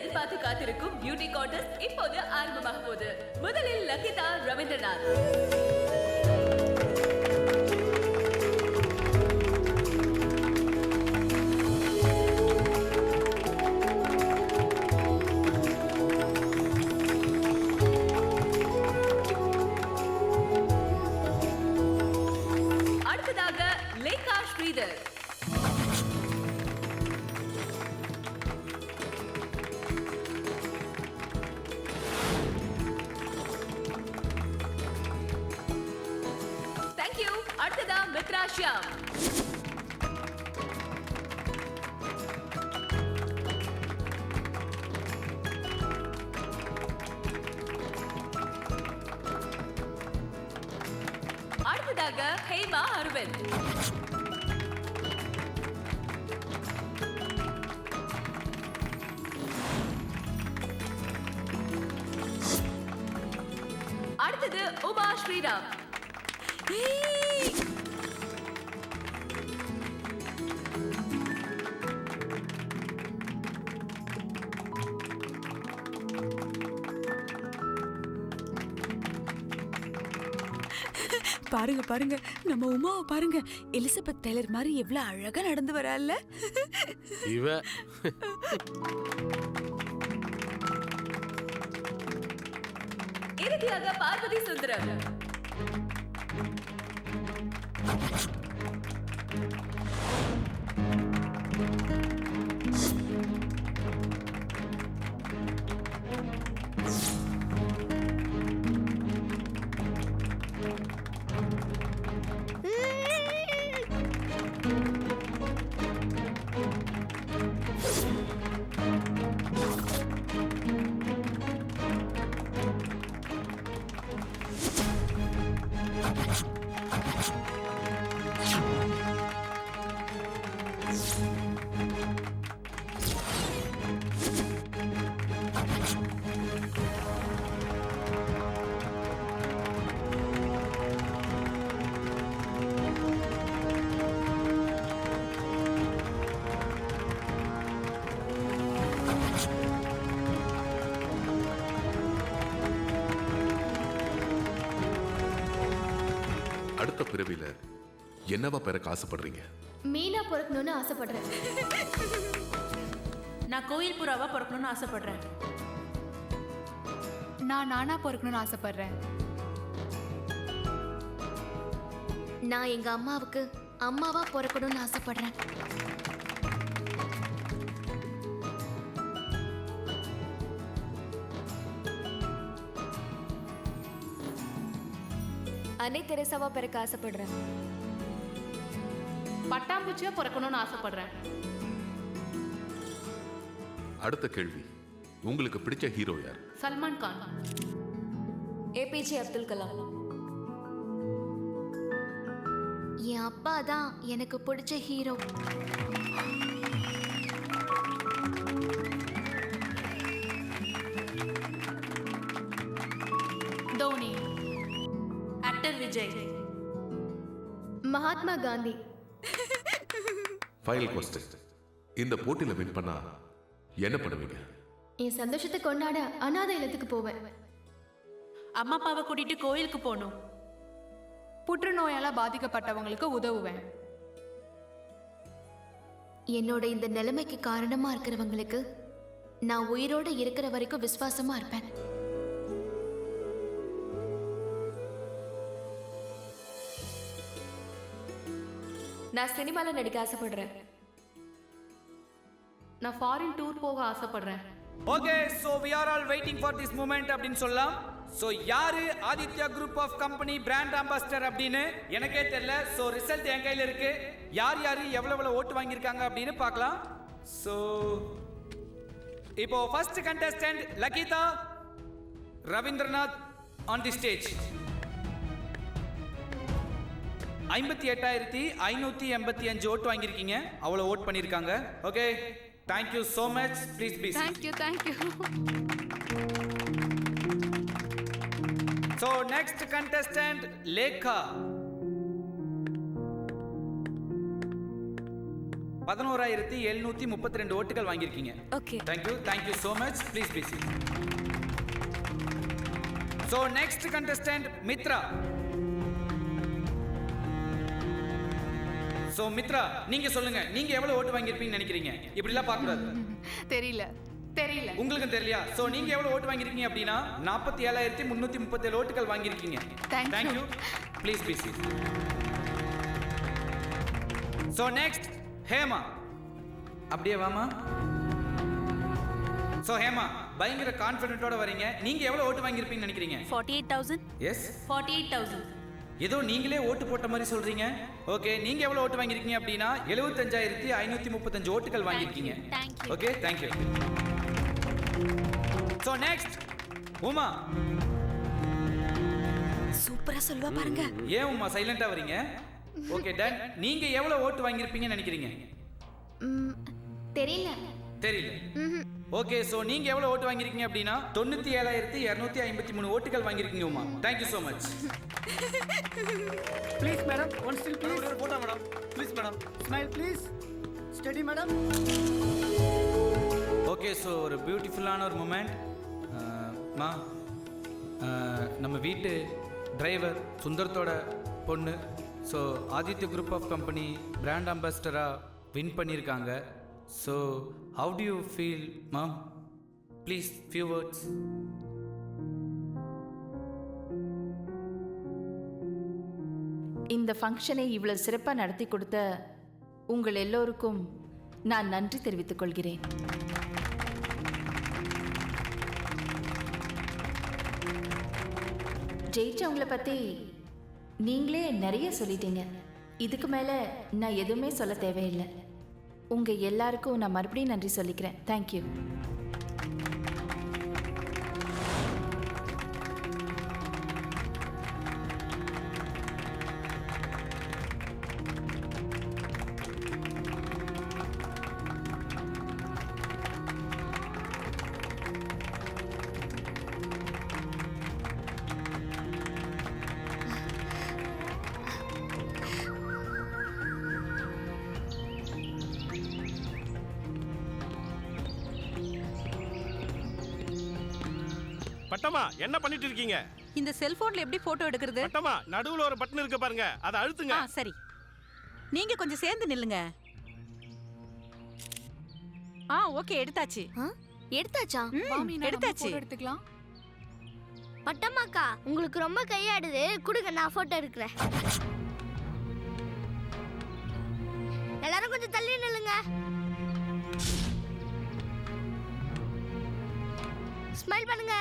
எதிர்பார்த்து காத்திருக்கும் beauty contest இப்போது ஆரம்பமாக போகுது. முதலில் லகிதா ரவீந்திரநாத். அடுத்ததாக லேகா ஸ்ரீதர். அடுத்ததா மித்ரா ஷியாம். அடுத்ததாக ஹேமா அரவிந்த். அடுத்தது உமா ஸ்ரீராம். பாருங்க பாருங்க, நம்ம உமாவை பாருங்க, எலிசபெத் டெய்லர் மாதிரி எவ்வளவு அழகா நடந்து வரால. இவ இறுதியாக பார்வதி சுந்தரம். அடுத்த பிறவில என்னவா பிறக்க ஆசைப்படுறீங்க? மீனா பிறக்கணும்னு ஆசைப்படுறேன். நான் கோயில் புறாவா பிறக்கணும்னு ஆசைப்படுறேன். நான் நானா பிறக்கணும்னு ஆசைப்படுறேன். நான் எங்க அம்மாவுக்கு அம்மாவா பிறக்கணும்னு ஆசைப்படுறேன். அன்னை தெரேசாவா பிறக்க ஆசைப்படுறேன். பட்டாம்பூச்சியா பிறக்கணும்னு ஆசைப்படுறேன். அடுத்த கேள்வி, உங்களுக்கு பிடிச்ச ஹீரோ யார்? சல்மான் கான். ஏபிஜே அப்துல் கலாம். என் அப்பா தான் எனக்கு பிடிச்ச hero. Dhoni. Actor Vijay. Mahatma Gandhi. Final question, இந்த போட்டியில வின் பண்ணா என்ன பண்ணுவீங்க? என் சந்தோஷத்தை கொண்டாட அனாதை இல்லத்துக்கு போவேன். அம்மா அப்பாவை கூட்டிட்டு கோயிலுக்கு போகணும். புற்றுநோயால பாதிக்கப்பட்டவங்களுக்கு உதவுவேன். என்னோட இந்த நிலைமைக்கு காரணமா இருக்கிறவங்களுக்கு நான் உயிரோட இருக்கிற வரைக்கும் விசுவாசமா இருப்பேன். நான் சினிமால நடிக்க ஆசைப்படுறேன். நான் ஃபாரின் டூர் போக ஆசைப்படுறேன். Okay, so we are all waiting for this moment அப்படினு சொல்லலாம். சோ யாரு Aditya group of company brand ambassador அப்படினு எனக்கே தெரியல. சோ ரிசல்ட் என் கையில இருக்கு. யார் யாரு எவ்வளவு ஓட்டு வாங்கியிருக்காங்க அப்படின்னு பார்க்கலாம். சோ இப்போ first contestant Lakitha Ravindranath on the stage. 58,585 vote வாங்கியிருக்கீங்க. அவ்வளோ ஓட் பண்ணியிருக்காங்க. Okay, thank you so much. Please please. Thank you. So next contestant Lekha. 11,732 ஓட்டுகள் வாங்கியிருக்கீங்க. Okay. Thank you so much. Please be seat. So next contestant Mithra. So Mithra, நீங்க சொல்லுங்க, நீங்க எவ்வளவு ஓட்டு வாங்கியிருப்பீங்கன்னு நினைக்கிறீங்க? இப்படிலாம் பார்க்கக்கூடாது. தெரியல. உங்களுக்கும் தெரியலையா? ஸோ நீங்க எவ்வளவு ஓட்டு வாங்கியிருக்கீங்க அப்படின்னா 47,337 ஓட்டுகள் வாங்கியிருக்கீங்க. Thank you. Please be seat. So next Hema. அப்படியே வாமா. ஸோ ஹேமா, பயங்கர கான்ஃபிடென்ட்டோட வரீங்க. நீங்க எவ்வளவு ஓட்டு வாங்கியிருப்பீங்கன்னு நினைக்கிறீங்க? 48,000. எஸ். 48,000. ஏதோ நீங்களே ஓட்டு போட்ட மாதிரி சொல்றீங்க. ஓகே, நீங்க எவ்வளவு ஓட்டு வாங்கியிருக்கீங்க அப்படின்னா 75,535 ஓட்டுகள் வாங்கியிருக்கீங்க. Okay, thank you. So next Uma. சூப்பரா சொல்வா பாருங்க. ஏன் உமா சைலண்டா வரீங்க? Okay done. நீங்க எவ்வளவு ஓட்டு வாங்கியிருப்பீங்கன்னு நினைக்கிறீங்க? தெரியல. ஓகே, சோ நீங்க எவ்வளவு ஓட்டு வாங்கியிருக்கீங்க அப்படின்னா 97,253 ஓட்டுகள் வாங்கியிருக்கீங்க Uma. Thank you so much. Please, madam. One still, please. Photo, madam. Please, madam. Smile, please. Steady, madam. Okay, so ஒரு பியூட்டிஃபுல்லான ஒரு மூமெண்ட். மா, நம்ம வீட்டு டிரைவர் சுந்தரத்தோட பொண்ணு so Aditya group of company brand அம்பாசிடராக வின் பண்ணியிருக்காங்க. So how do you feel ma'am? Please few words. இந்த ஃபங்க்ஷனை இவ்வளவு சிறப்பாக நடத்தி கொடுத்த உங்கள் எல்லோருக்கும் நான் நன்றி தெரிவித்துக் கொள்கிறேன். ஜெயிச்சவங்களை பற்றி நீங்களே நிறைய சொல்லிட்டீங்க. இதுக்கு மேலே நான் எதுவுமே சொல்ல தேவையில்லை. உங்கள் எல்லாருக்கும் நான் மறுபடியும் நன்றி சொல்லிக்கிறேன். தேங்க்யூ. பட்டமா, என்ன பண்ணிட்டு இருக்கீங்க? இந்த செல்போன்ல எப்படி போட்டோ எடுக்கிறது? பட்டமா, நடுவுல ஒரு பட்டன் இருக்கு பாருங்க, அதை அழுத்துங்க. சரி, நீங்க கொஞ்சம் சேர்ந்து நில்லுங்க. ஓகே, எடுத்தாச்சு. எடுத்தாச்சா? எடுத்தாச்சு. எடுத்துக்கலாம். பட்டம்மாக்கா, உங்களுக்கு ரொம்ப கையாடுது, கொடுங்க நான் போட்டோ எடுக்கிறேன். எல்லாரும் கொஞ்சம் தள்ளி நில்லுங்க. ஸ்மைல் பண்ணுங்க.